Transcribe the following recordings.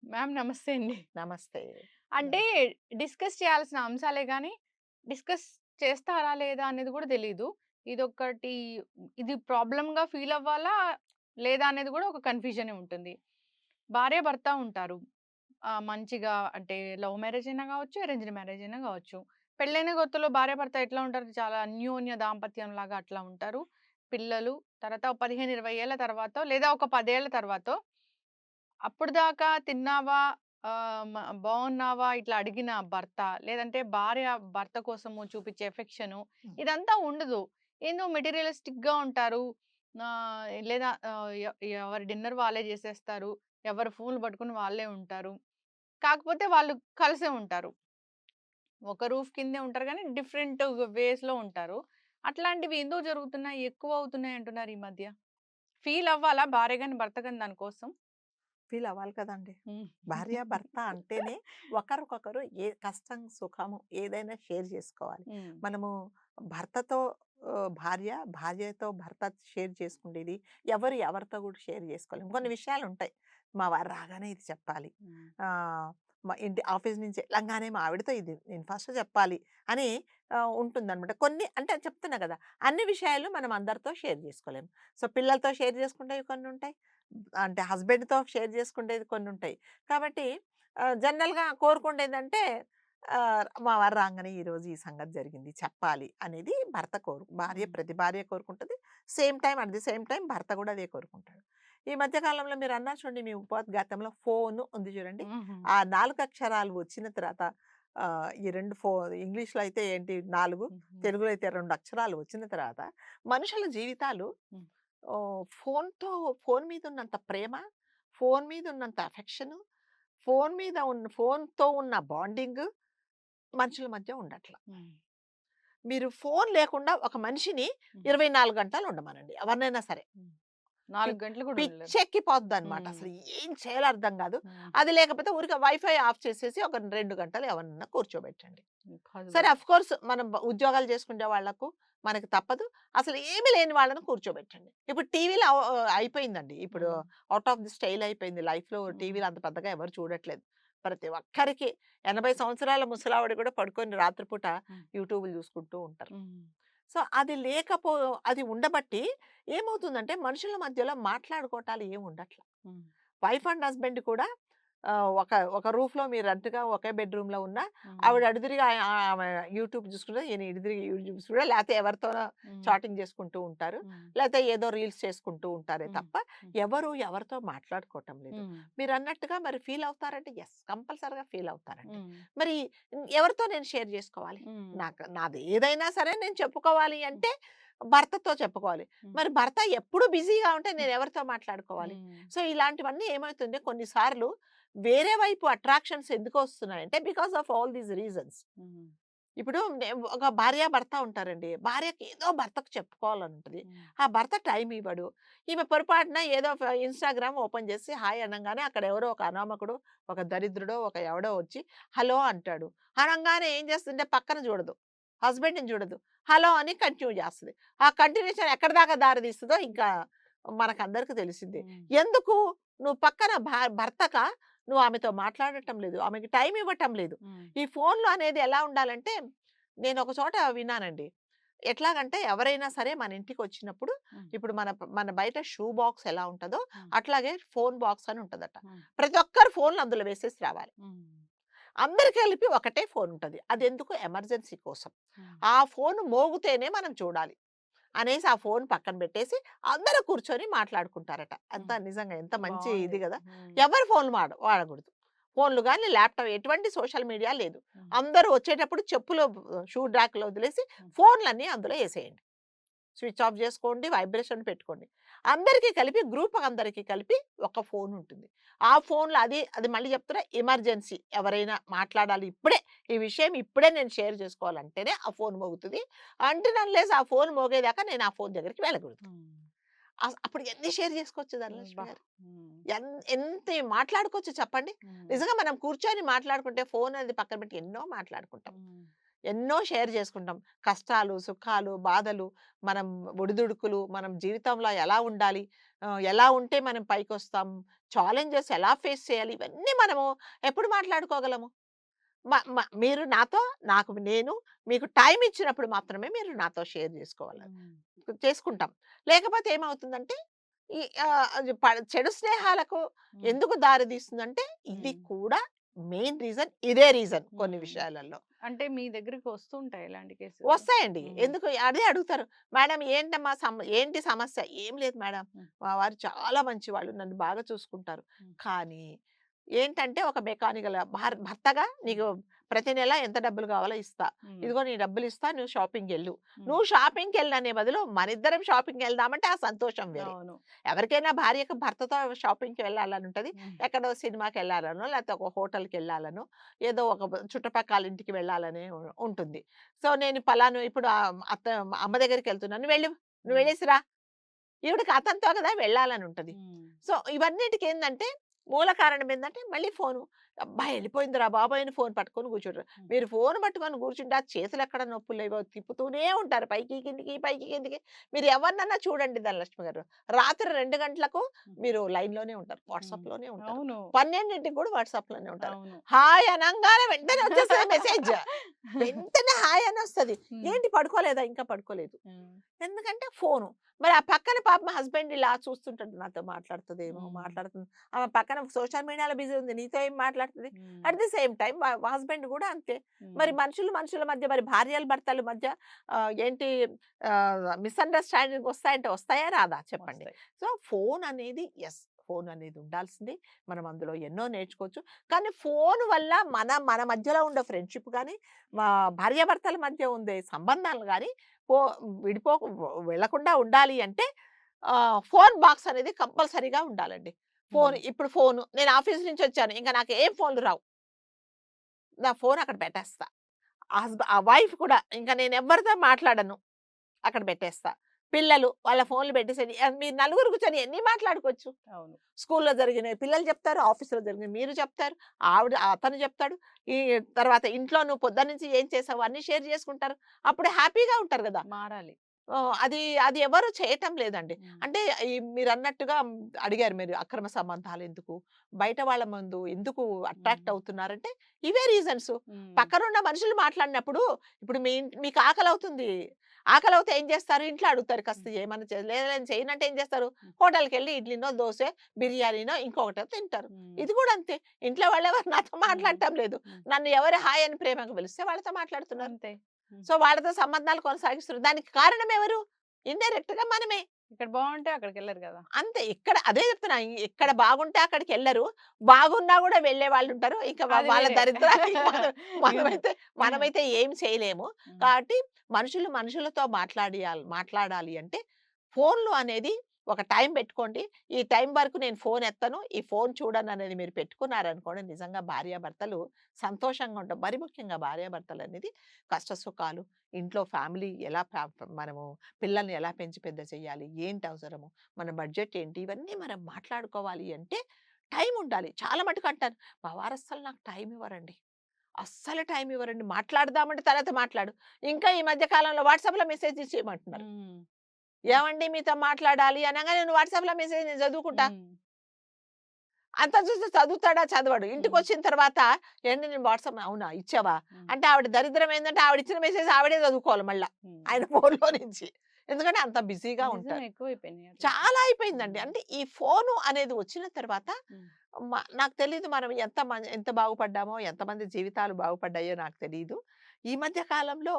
Ma'am నమస్తే అండి. నమస్తే. అంటే డిస్కస్ చేయాల్సిన అంశాలే గానీ, డిస్కస్ చేస్తారా లేదా అనేది గూడా తెలీదు. ఇదొక్కటి ఇది ప్రాబ్లమ్‌గా ఫీల్ అవ్వాలా? లేదా? అనేది గూడా ఒక కన్‌ఫ్యూజనే ఉంటుంది. భార్యాభర్త ఉంటారు. మంచిగా అంటే లవ్ మ్యారేజ్ అయినా గావచ్చు, అరేంజ్డ్ మ్యారేజ్ అయినా గావచ్చు. పెళ్ళైన కొత్తలో భార్యాభర్త ఎట్లా ఉంటారు? చాలా అన్యోన్య దాంపత్యంలాగా అట్లా ఉంటారు. పిల్లలు తర్వాత ఒక 15, 20 ఏళ్ల తర్వాతో లేదా ఒక 10 ఏళ్ల తర్వాతో అప్పటిదాకా తిన్నావా? బాగున్నావా? ఇట్లా అడిగిన భర్త, లేదంటే భార్య భర్త కోసము చూపించే ఎఫెక్షను హ్మ్. ఇదంతా ఉండదు. ఏందో మెటీరియలిస్టిక్‌గా ఉంటారు. లేదా ఎవరి డిన్నర్ వాళ్ళే చేసేస్తారు. ఎవరి ఫోన్‌లు పట్టుకొని వాళ్ళే ఉంటారు. కాకపోతే వాళ్ళు కలిసే ఉంటారు. ఒక రూఫ్ కిందే ఉంటారు గానీ డిఫరెంట్ వేస్‌లో ఉంటారు. అట్లాంటివి ఎందుకు జరుగుతున్నాయి? ఎక్కువ అవుతున్నాయి అంటున్నారు ఈ మధ్య. ఫీల్ అవ్వాలా భార్య గాని, భర్త గాని దాని కోసం? ఫీల్ అవ్వాలి కదండీ! హ్మ్. భార్య, భర్త అంటేనే ఒకరికొకరు ఏ కష్టం, సుఖము ఏదైనా షేర్ చేసుకోవాలి. హ్మ్. మనము భర్తతో భార్య, భార్యతో భర్త షేర్ చేసుకుండేది ఎవరు ఎవరితో కూడా షేర్ చేసుకోలేం. కొన్ని విషయాలుంటాయి. మా వారు రాగానే ఇది చెప్పాలి. హ్మ్. ఆహ్, మా ఇంటి ఆఫీస్ నుంచి ఎళ్ళంగానే మా ఆవిడతో ఇది నేను ఫస్ట్ చెప్పాలి అని ఉంటుందనమాట. కొన్ని అంటే చెప్తున్నా కదా! అన్ని విషయాలు మనం అందరితో షేర్ చేసుకోలేం. సో, పిల్లలతో షేర్ చేసుకుంటేవి కొన్నుంటాయి. అంటే హస్బెండ్‌తో షేర్ చేసుకునేది కొన్నుంటాయి. కాబట్టి జనరల్‌గా కోరుకుండేదంటే మా వారు రాంగానే ఈరోజు ఈ సంగతి జరిగింది చెప్పాలి అనేది భర్త భార్య హ్మ్. ప్రతి భార్య కోరుకుంటది. Same time at the same time భర్త కూడా అదే కోరుకుంటాడు. ఈ మధ్య కాలంలో మీరన్నారు చూడండి మీ ఉపోద్ఘాతంలో ఫోను ఉంది చూడండి. హుహు. ఆ 4 అక్షరాలు వచ్చిన తర్వాత ఈ 2 ఇంగ్లీష్‌లో అయితే ఏంటి 4 హుహు. తెలుగులో అయితే 2 అక్షరాలు వచ్చిన తర్వాత మనుషుల జీవితాలు హ్మ్. ఫోనుతో ఫోను మీదున్నంత ప్రేమ, ఫోను మీదున్నంత అఫెక్షను, ఫోనుతో ఉన్న బాండింగు మనుషుల మధ్య ఉండట్ల. హ్మ్. మీరు ఫోను లేకుండా ఒక మనిషిని హ్మ్. 24 గంటలు ఉండమనండి. ఎవరినైనా సరే. హ్మ్. పి 4 గంటలు కూడా ఉండలేరు. పిచ్చెక్కిపోద్దనమాట. హ్మ్. అసలు ఏం చేయాలో అర్థం గాదు. హ్మ్. అది లేకపోతే ఊరికే వైఫై ఆఫ్ చేసేసి ఒక 2 గంటలు ఎవరినన్నా కూర్చోబెట్టండి. కాదు సరే బట్ అఫ్‌కోర్స్ మనం ఉద్యోగాలు చేసుకునే వాళ్ళకు మనకి తప్పదు. అసలు ఏమి లేని వాళ్ళని కూర్చోబెట్టండి. ఇప్పుడు టీవీలో అయిపోయిందండి. ఇప్పుడు హ్మ్. ఔట్ ఆఫ్ ది స్టైల్ అయిపోయింది. లైఫ్‌లో హ్మ్. టీవీలు అంత పెద్దగా ఎవరు చూడట్లేదు. ప్రతి ఒక్కరికి 80 సంవత్సరాల ముసలావిడ కూడా పడుకొని రాత్రిపూట హ్మ్. యూట్యూబ్‌లు చూసుకుంటూ ఉంటారు. హ్మ్. సో, అది ఉండబట్టి ఏమవుతుందంటే మనుషుల మధ్యలో మాట్లాడుకోవటాలు ఏమి ఉండట్ల. హ్మ్. వైఫ్ అండ్ హస్బెండ్ కూడా ఒక ఒక రూఫ్‌లో మీరు రెంట్‌గా ఒకే బెడ్‌రూమ్‌లో ఉన్నా, హ్మ్. ఆవిడ అడుదురిగా ఆమె యూట్యూబ్ చూసుకుంటది. ఈయన ఇడుదిరిగి యూట్యూబ్ చూసుకుంటాడు. లేతే ఎవరితోనో హ్మ్. చాటింగ్ చేసుకుంటూ ఉంటారు. హ్మ్. లేతే ఏదో రీల్స్ చేసుకుంటూ ఉంటారే హ్మ్. తప్ప, హ్మ్. ఎవరు ఎవరితో మాట్లాడుకోవటం లేదు. హ్మ్. మీరన్నట్టుగా మరి ఫీల్ అవుతారంటే యెస్. కంపల్సరీగా ఫీల్ అవుతారండి. హ్మ్. మరి ఎవరితో నేను షేర్ చేసుకోవాలి? హ్మ్. నాది ఏదైనా సరే నేను చెప్పుకోవాలి హ్మ్. అంటే భర్తతో చెప్పుకోవాలి. హ్మ్. మరి భర్త ఎప్పుడు బిజీగా ఉంటే నేను ఎవరితో మాట్లాడుకోవాలి? హ్మ్. సో, ఇలాంటివన్నీ ఏమవుతుంది కొన్ని సార్లు వేరే వైపు అట్రాక్షన్స్ ఎందుకొస్తున్నాయంటే because of all these reasons. హ్మ్. ఇప్పుడు ఒక భార్యాభర్త ఉంటారండి. భార్యకి ఏదో భర్తకు చెప్పుకోవాలనుంటది. హ్మ్. ఆ భర్త టైం ఇవ్వడు. ఈమె పొరపాటున ఏదో ఇన్‌స్టాగ్రామ్ ఓపెన్ చేసి హాయ్ అనంగానే అక్కడ ఎవరో ఒక అనామకుడు, ఒక దరిద్రుడో, ఒక ఎవడో వచ్చి హలో అంటాడు. అనంగానే ఏం చేస్తుందంటే పక్కన చూడదు. హస్బెండ్‌ని చూడదు. హలో అని కంటిన్యూ చేస్తది. ఆ కంటిన్యూషన్ ఎక్కడి దాకా దారి తీస్తదో ఇంకా మనకందరికి తెలిసిందే. హ్మ్. ఎందుకు నువ్వు పక్కన భర్తగా నువ్వు ఆమెతో మాట్లాడటం లేదు. ఆమెకి టైం ఇవ్వటం లేదు. హ్మ్. ఈ ఫోన్‌లో అనేది ఎలా ఉండాలంటే, నేనొక చోట విన్నానండి. ఎట్లాగంటే ఎవరైనా సరే మన ఇంటికొచ్చినప్పుడు, హ్మ్. ఇప్పుడు మన బయట షూ బాక్స్ ఎలా ఉంటదో, హ్మ్. అట్లాగే ఫోన్ బాక్స్ అని ఉంటదట. హ్మ్. ప్రతి ఒక్కరు ఫోన్‌లు అందులో వేసేసి రావాలి. హ్మ్. అందరికి కలిపి ఒకటే ఫోన్ ఉంటది. అదెందుకు ఎమర్జెన్సీ కోసం. హ్మ్. ఆ ఫోన్ మోగితేనే మనం చూడాలి. అనేసి ఆ ఫోన్ పక్కన పెట్టేసి అందరూ కూర్చొని మాట్లాడుకుంటారట. అంత హ్మ్. నిజంగా ఎంత మంచి బావుంది. ఇది గదా! హ్మ్. ఎవరు ఫోన్‌లు వాడకూడదు. ఫోన్‌లు గాని, ల్యాప్‌టాప్ ఎటువంటి సోషల్ మీడియా లేదు. హ్మ్. అందరూ వచ్చేటప్పుడు చెప్పులు షూ ర్యాక్‌లో వదిలేసి హ్మ్. ఫోన్‌లన్నీ అందులో ఏసేయండి. స్విచ్ ఆఫ్ జేసుకోండి, వైబ్రేషన్ పెట్టుకోండి. అందరికీ కలిపి గ్రూప్ అందరికి కలిపి ఒక ఫోన్ ఉంటుంది. ఆ ఫోన్‌లో అది మళ్ళీ చెప్తున్నా ఎమర్జెన్సీ ఎవరైనా మాట్లాడాలి ఇప్పుడే, ఈ విషయం ఇప్పుడే నేను షేర్ చేసుకోవాలంటేనే ఆ ఫోన్ మోగుతది. అన్టిల్ అన్లెస్ ఆ ఫోన్ మోగేదాకా నేను ఆ ఫోన్ దగ్గరికి వెళ్ళకూడదు. హ్మ్. అప్పుడు ఎన్ని షేర్ చేసుకోవచ్చు ధనలక్ష్మి అబ్బా! గారు. హ్మ్. ఎంత మాట్లాడుకోవచ్చు చెప్పండి. హ్మ్. నిజంగా మనం కూర్చొని మాట్లాడుకుంటే ఫోన్ అనేది పక్కన పెట్టి ఎన్నో మాట్లాడుకుంటాం. హ్మ్. ఎన్నో షేర్ చేసుకుంటాం. కష్టాలు, సుఖాలు, బాధలు, మనం ఒడిదుడుకులు, మనం జీవితంలో ఎలా ఉండాలి, ఎలా ఉంటే మనం పైకొస్తాం, ఛాలెంజెస్ ఎలా ఫేస్ చేయాలి, ఇవన్నీ మనము ఎప్పుడు మాట్లాడుకోగలము? మ మ మీరు నాతో, నాకు నేను, మీకు టైమ్ ఇచ్చినప్పుడు మాత్రమే మీరు నాతో షేర్ చేసుకోవాలి. హ్మ్. చేసుకుంటాం. లేకపోతే ఏమవుతుందంటే ఈ అది చెడు స్నేహాలకు హ్మ్. ఎందుకు దారి తీస్తుందంటే ఇది హ్మ్. కూడా మెయిన్ రీజన్ ఇదే రీజన్ కొన్ని హ్మ్. విషయాలలో. అంటే మీ దగ్గరికి వస్తుంటాయి ఇలాంటి కేసులు? వస్తాయండి. హ్మ్. ఎందుకు అదే అడుగుతారు. మేడం ఏంటమ్మా ఏంటి సమస్య? ఏం లేదు మేడం. హ్మ్. మా వారు చాలా మంచివాళ్ళు. నన్ను బాగా చూసుకుంటారు. హ్మ్. కానీ ఏంటంటే ఒక మెకానికల్ భర్తగా హ్మ్. నీకు ప్రతి నెల ఎంత డబ్బులు కావాలో ఇస్తా. హ్మ్. ఇదిగో నీ డబ్బులిస్తా. నువ్వు షాపింగ్‌కెళ్ళు. హ్మ్. నువ్వు షాపింగ్‌కెళ్ళనే బదులు మనిద్దరం షాపింగ్‌కెళ్దామంటే ఆ సంతోషం వేరే. అవును. ఎవరికైనా భార్యకు భర్తతో షాపింగ్‌కి వెళ్ళాలని ఉంటది. హ్మ్. ఎక్కడో సినిమాకెళ్ళాలనో, లేకపోతే ఒక హోటల్‌కెళ్ళాలనో, ఏదో ఒక చుట్టుపక్కల ఇంటికి వెళ్ళాలని ఉంటుంది. సో, నేను పలానా ఇప్పుడు అమ్మ దగ్గరికెళ్తున్నాను. నువ్వు హ్మ్. వెళ్ళేసి రా. ఈవిడకి అతనితో కదా వెళ్ళాలని ఉంటది. హ్మ్. సో, ఇవన్నిటికేందంటే మూల కారణం ఏందంటే మళ్ళీ ఫోను. అబ్బా! ఎళ్ళిపోయిందిరా బాబోయ్! అని ఫోను పట్టుకొని కూర్చుంటారు. హ్మ్. మీరు ఫోను పట్టుకొని కూర్చుంటే ఆ చేతులెక్కడ నొప్పులేవో తిప్పుతూనే ఉంటారు. పైకి, కిందికి, పైకి, కిందికి. మీరు ఎవరినన్నా చూడండి ధనలక్ష్మి గారు. రాత్రి 2 గంటలకు హ్మ్. మీరు లైన్‌లోనే ఉంటారు. హ్మ్. వాట్సాప్‌లోనే ఉంటారు. అవును. 12కి కూడా వాట్సాప్‌లోనే ఉంటారు. అవును. హాయ్ అనంగానే వెంటనే వచ్చేస్తది మెసేజ్. వెంటనే హాయ్ అనొస్తది. హ్మ్. ఏంటి పడుకోలేదా? ఇంకా పడుకోలేదు. హ్మ్. ఎందుకంటే ఫోను. మరి ఆ పక్కన పాపం హస్బెండ్ ఇలా చూస్తుంటాడు. నాతో మాట్లాడుతదేమో, హ్మ్. మాట్లాడుతుంది. ఆమె పక్కన సోషల్ మీడియాలో బిజీ ఉంది. నీతో ఏం మాట్లాడుతది? హ్మ్. At the same time husband గూడా అంతే. హ్మ్. మరి మనుషుల మధ్య మరి భార్యలు, భర్తల మధ్య ఏంటి మిస్‌అండర్‌స్టాండింగ్ వస్తాయంటే వస్తాయా? రాదా? చెప్పండి. వస్తాయి. సో, ఫోన్ అనేది యెస్. ఫోన్ అనేది ఉండాల్సింది. మనం అందులో ఎన్నో నేర్చుకోవచ్చు. కానీ ఫోను వల్ల మన మధ్యలో ఉండే ఫ్రెండ్‌షిప్ గాని, భార్యాభర్తల మధ్య ఉండే సంబంధాలు గాని పో విడిపోకు వెళ్ళకుండా ఉండాలి అంటే ఫోన్ బాక్స్ అనేది కంపల్సరీగా ఉండాలండి. హ్మ్. ఇప్పుడు ఫోను నేను ఆఫీస్ నుంచి వచ్చాను. ఇంక నాకు ఏం ఫోన్‌లు రావు. నా ఫోన్ అక్కడ పెట్టేస్తా. ఆ వైఫ్ కూడా ఇంక నేను ఎవ్వరితో మాట్లాడను. అక్కడ పెట్టేస్తా. పిల్లలు వాళ్ళ ఫోన్‌లు పెట్టేసేయండి. మీరు నలుగురు కూర్చొని ఎన్ని మాట్లాడుకోవచ్చు. అవును. స్కూల్‌లో జరిగినవి పిల్లలు చెప్తారు. ఆఫీస్‌లో జరిగినవి మీరు చెప్తారు. అతను చెప్తాడు. ఈ తర్వాత ఇంట్లో నువ్వు పొద్దున్నుంచి ఏం చేసావు అన్నీ షేర్ చేసుకుంటారు. అప్పుడు హ్యాపీగా ఉంటారు గదా! మారాలి. అది అది ఎవరు చేయటం లేదండి. హ్మ్. అంటే మీరన్నట్టుగా అడిగారు మీరు అక్రమ సంబంధాలెందుకు? బయట వాళ్ళ ముందు ఎందుకు అట్రాక్ట్ హ్మ్. అవుతున్నారంటే ఇవే రీజన్స్. హ్మ్. పక్కనున్న మనుషులు మాట్లాడినప్పుడు ఇప్పుడు మీకు ఆకలవుతుంది. ఆకలవుతే ఏం చేస్తారు? ఇంట్లో అడుగుతారు కాస్త హ్మ్. ఏమన్నా లేదు నేను చేయనంటే ఏం చేస్తారు? హ్మ్. హోటల్‌కెళ్ళి ఇడ్లీనో, దోసో, బిర్యానీనో ఇంకొకటో తింటారు. హ్మ్. ఇది కూడా అంతే. ఇంట్లో వాళ్ళెవరు నాతో హ్మ్. మాట్లాడటం లేదు. హ్మ్. నన్ను ఎవరు హాయ్ అని ప్రేమగా పిలిస్తే వాళ్ళతో మాట్లాడుతున్నారు. అంతే. హ్మ్. సో, వాళ్ళతో సంబంధాలు కొనసాగిస్తున్నారు. దానికి కారణం ఎవరు? ఇండైరెక్ట్‌గా మనమే. ఇక్కడ బావుంటే అక్కడికెళ్లరు గదా! అంతే. అదే చెప్తున్నా. ఎక్కడ బాగుంటే అక్కడికెళ్లరు. బాగున్నా గూడా వెళ్ళేవాళ్ళుంటారు. ఇక అది వాళ్ళ వేరే. దరిద్రానికి ఇగ మనమైతే మనమైతే ఏం చేయలేము. హ్మ్. కాబట్టి మనుషులతో మాట్లాడాలి అంటే ఫోన్‌లు అనేది ఒక టైం పెట్టుకోండి. ఈ టైం వరకు నేను ఫోన్ ఎత్తను. ఈ ఫోన్ చూడననేది మీరు పెట్టుకున్నారనుకోండి నిజంగా భార్యాభర్తలు సంతోషంగా ఉంటాం. మరి ముఖ్యంగా భార్యాభర్తలనేది కష్ట సుఖాలు, ఇంట్లో ఫ్యామిలీ ఎలా మనము పిల్లల్ని ఎలా పెంచి పెద్ద చేయాలి? ఏంటి అవసరము? మన బడ్జెట్ ఏంటి? ఇవన్నీ మనం మాట్లాడుకోవాలి అంటే టైం ఉండాలి. చాలా మటుకు అంటారు. మా వారు అస్సలు నాకు టైం ఇవ్వరండి. అస్సలు టైం ఇవ్వరండి. మాట్లాడదామంటే తర్వాత మాట్లాడు. ఇంకా ఈ మధ్య కాలంలో వాట్సాప్‌లో మెసేజ్ చేయమంటున్నారు. హ్మ్. ఏవండీ మీతో మాట్లాడాలి అనంగానే నేను వాట్సాప్‌లో మెసేజ్ నేను చదువుకుంటా. హ్మ్. అంతా చూస్తే చదువుతాడా? చదవడు. హ్మ్. ఇంటికొచ్చిన తర్వాత ఏండి నేను వాట్సాప్ అవునా? ఇచ్చావా? హ్మ్. అంటే ఆవిడ దరిద్రం ఏందంటే ఆవిడిచ్చిన మెసేజ్ ఆవిడే చదువుకోవాలి మళ్ళా. హ్మ్. ఆయన ఫోన్‌లో నుంచి. ఎందుకంటే అంత బిజీగా నిజం ఉంటారు. ఎక్కువైపోయినాయి అట్లయితే. చాలా అయిపోయిందండి. హ్మ్. అంటే ఈ ఫోను అనేది వచ్చిన తర్వాత హ్మ్. నాకు తెలీదు మనం ఎంత బాగుపడ్డామో, ఎంతమంది జీవితాలు బాగుపడ్డాయో నాకు తెలీదు. ఈ మధ్య కాలంలో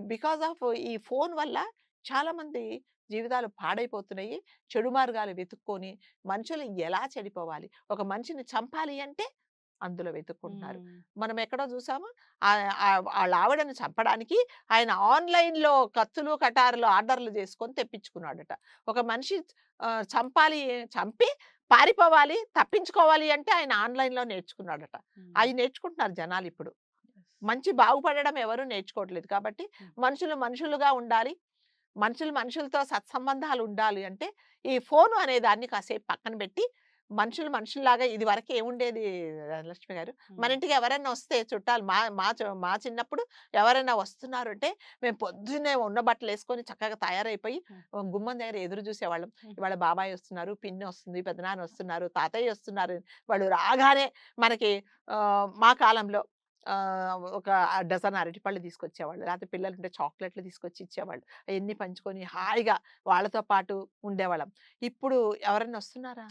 బికాజ్ ఆఫ్ ఈ ఫోను వల్ల చాలామంది జీవితాలు పాడైపోతున్నాయి. చెడు మార్గాలు వెతుక్కొని మనుషులు ఎలా చెడిపోవాలి? ఒక మనిషిని చంపాలి అంటే అందులో వెతుక్కుంటున్నారు. హ్మ్. మనం ఎక్కడో చూసామా? ఆళ్ళ ఆవిడని చంపడానికి ఆయన ఆన్‌లైన్‌లో కత్తులు, కటారులు ఆర్డర్‌లు చేసుకొని తెప్పించుకున్నాడట. ఒక మనిషి చంపి పారిపోవాలి, తప్పించుకోవాలి అంటే ఆయన ఆన్‌లైన్‌లో నేర్చుకున్నాడట. హ్మ్. అయి నేర్చుకుంటున్నారు జనాలిప్పుడు. యెస్. మంచి బాగుపడడం ఎవరు నేర్చుకోవట్లేదు. కాబట్టి హ్మ్. మనుషులుగా ఉండాలి. మనుషులతో సత్సంబంధాలు ఉండాలి అంటే ఈ ఫోను అనే దాన్ని కాసేపు పక్కన పెట్టి మనుషులు మనుషుల్లాగా ఇదివరకు ఏముండేది లక్ష్మి గారు, మన హ్మ్. ఇంటికి ఎవరైనా వస్తే చుట్టాలు మా చిన్నప్పుడు ఎవరైనా వస్తున్నారు అంటే మేము పొద్దున్నే ఉన్న బట్టలేసుకొని చక్కగా తయారైపోయి హ్మ్. గుమ్మం దగ్గర ఎదురు చూసేవాళ్ళం. హ్మ్. ఇవాళ బాబాయ్ వస్తున్నారు, పిన్ని వస్తుంది, పెదనాన్న వస్తున్నారు, తాతయ్య వస్తున్నారు. వాళ్ళు రాగానే మనకి మా కాలంలో ఒక డజన్ అరటిపళ్ళు తీసుకొచ్చేవాళ్ళు. లేకపోతే పిల్లలుంటే చాక్లెట్‌లు తీసుకొచ్చి ఇచ్చేవాళ్ళు. అయన్నీ పంచుకొని హాయిగా వాళ్ళతో పాటు ఉండేవాళ్ళం. ఇప్పుడు ఎవరన్నా వస్తున్నారా?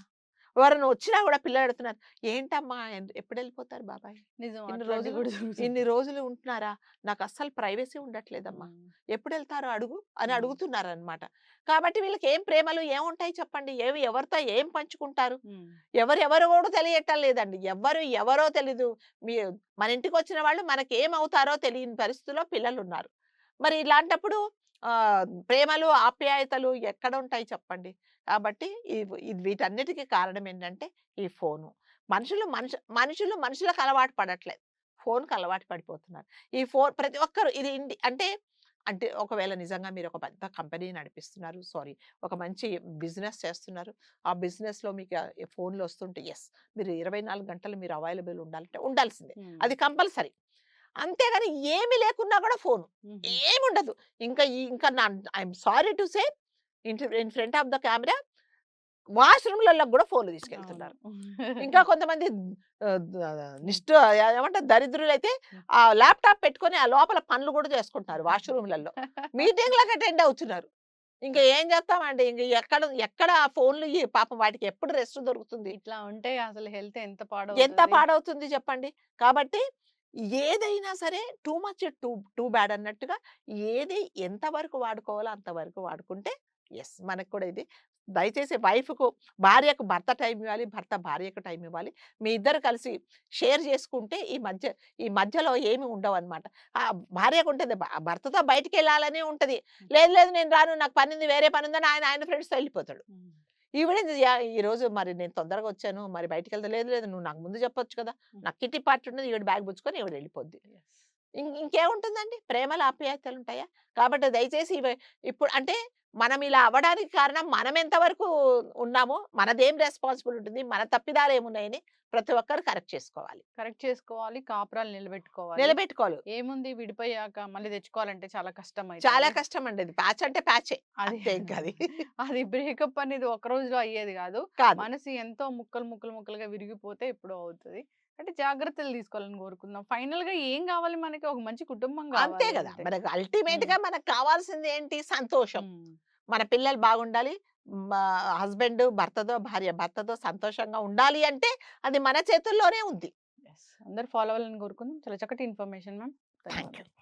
ఎవరైనా వచ్చినా గూడా పిల్లలు అడుగుతున్నారు. "ఏంటమ్మా ఎప్పుడెళ్ళిపోతారు బాబాయ్? నిజం. ఇన్ని అట్లాంటివి రోజులు కూడా ఇన్ని జరుగుతున్నాయి. రోజులు ఉంటున్నారా? నాకస్సలు ప్రైవసీ ఉండట్లేదమ్మా. హ్మ్. ఎప్పుడెళ్తారో అడుగు" అని హ్మ్. అడుగుతున్నారనమాట. కాబట్టి వీళ్ళకి ఏం ప్రేమలు ఏముంటాయి చెప్పండి? ఎవరితో ఏం పంచుకుంటారు? హ్మ్. ఎవరెవరో గూడా తెలియటం లేదండి. ఎవరో తెలీదు. మీ మన ఇంటికొచ్చిన వాళ్ళు మనకేమవుతారో తెలియని పరిస్థితిలో పిల్లలున్నారు. మరి ఇలాంటప్పుడు ప్రేమలు, ఆప్యాయతలు ఎక్కడుంటాయి చెప్పండి? కాబట్టి ఇది వీటన్నిటికి కారణం ఏంటంటే ఈ ఫోను. మనుషులు మనుషులకు అలవాటు పడట్లేదు. ఫోన్‌కి అలవాటు పడిపోతున్నారు. ఈ ఫోన్ ప్రతి ఒక్కరు ఇది అంటే ఒకవేళ నిజంగా మీరు ఒక పెద్ద కంపెనీ నడిపిస్తున్నారు. సారీ, ఒక మంచి బిజినెస్ చేస్తున్నారు. ఆ బిజినెస్‌లో మీకు ఫోన్‌లు వస్తుంటే యెస్, మీరు 24 గంటలు మీరు అవైలబుల్ ఉండాలంటే ఉండాల్సిందే. హ్మ్. అది కంపల్సరీ. అంతేగాని ఏమి లేకున్నా గూడా ఫోను. హుహు. ఏముండదు. ఇంకా I'm sorry to say in front of the camera వాష్‌రూమ్‌లలోకి గూడా ఫోన్‌లు అవును. తీసుకెళ్తున్నారు. ఇంకా కొంతమంది ఏమంటారు దరిద్రులైతే హ్మ్. ఆ ల్యాప్‌టాప్ పెట్టుకొని ఆ లోపల పనులు గూడా చేసుకుంటున్నారు వాష్‌రూమ్‌లలో. మీటింగ్‌లకి అటెండ్ అవుతున్నారు. ఇంక ఏం చేస్తామండి? ఇంక ఎక్కడ ఆ ఫోన్‌లు పాపం వాటికి ఎప్పుడు రెస్ట్ దొరుకుతుంది? ఇట్లా ఉంటే అసలు హెల్త్ ఎంత ఎంత పాడవుతది. పాడవుతుంది చెప్పండి? కాబట్టి ఏదైనా సరే టూ మచ్ టూ బ్యాడ్ అన్నట్టుగా ఏది ఎంత వరకు వాడుకోవాలో అంతవరకు వాడుకుంటే యెస్, మనకు కూడా ఇది దయచేసి భార్యకు భర్త టైం ఇవ్వాలి. భర్త భార్యకు టైం ఇవ్వాలి. మీ ఇద్దరు కలిసి షేర్ చేసుకుంటే ఈ మధ్యలో ఏమి ఉండవనమాట. భార్యకుంటది భర్తతో బయటికెళ్ళాలనే ఉంటది. హ్మ్. లేదు లేదు నేను రాను, నాకు పనుంది, వేరే పనుందని ఆయన ఫ్రెండ్స్‌తో ఎళ్ళిపోతాడు. హ్మ్. ఈవిడ ఈరోజు మరి నేను తొందరగా వచ్చాను. మరి బయటికెళ్తా లేదు లేదు నువ్వు నాకు ముందు చెప్పొచ్చు కదా! హ్మ్. నాకు కిట్టి పార్టీ ఉన్నది. ఈవిడ బ్యాగ్ పుచ్చుకొని ఈవిడ వెళ్ళిపోద్ది. యెస్. ఇంకేముంటుందండి? ప్రేమలు, ఆప్యాయతలుంటాయా? కాబట్టి దయచేసి ఇప్పుడు అంటే మనం ఇలా అవ్వడానికి కారణం మనం ఎంతవరకు ఉన్నామో, మనదేం రెస్పాన్సిబుల్ ఉంటుంది, మన తప్పిదాలేమున్నాయని ప్రతి ఒక్కరు కరెక్ట్ చేసుకోవాలి. కరెక్ట్ చేసుకోవాలి. కాపురాలు నిలబెట్టుకోవాలి. నిలబెట్టుకోవాలి. ఏముంది విడిపోయాక మళ్ళీ తెచ్చుకోవాలంటే చాలా చాలా కష్టమైతది. కష్టమండి అది. ప్యాచ్ అంటే ప్యాచే. అది అంతే ఇంకది. అది బ్రేకప్ అనేది ఒక రోజులో అయ్యేది గాదు. కాదు. మనసు ఎంతో ముక్కలుగా విరిగిపోతే ఎప్పుడో అవుతది. అంటే జాగ్రత్తలు తీసుకోవాలని కోరుకుందాం. ఫైనల్‌గా ఏం గావాలి మనకి? ఒక మంచి కుటుంబం అంతే గావాలి గదా! అంతే. మనకు హ్మ్. అల్టిమేట్‌గా మనకు కావాల్సింది ఏంటి? సంతోషం. హ్మ్. మన పిల్లలు బాగుండాలి. మా హస్బెండ్ భర్తతో సంతోషంగా ఉండాలి అంటే అది మన చేతుల్లోనే ఉంది. యెస్. అందరూ ఫాలో అవ్వాలని కోరుకుందాం. చాలా చక్కటి ఇన్ఫర్మేషన్ మ్యామ్. Thank you. ధన్యవాదాలు.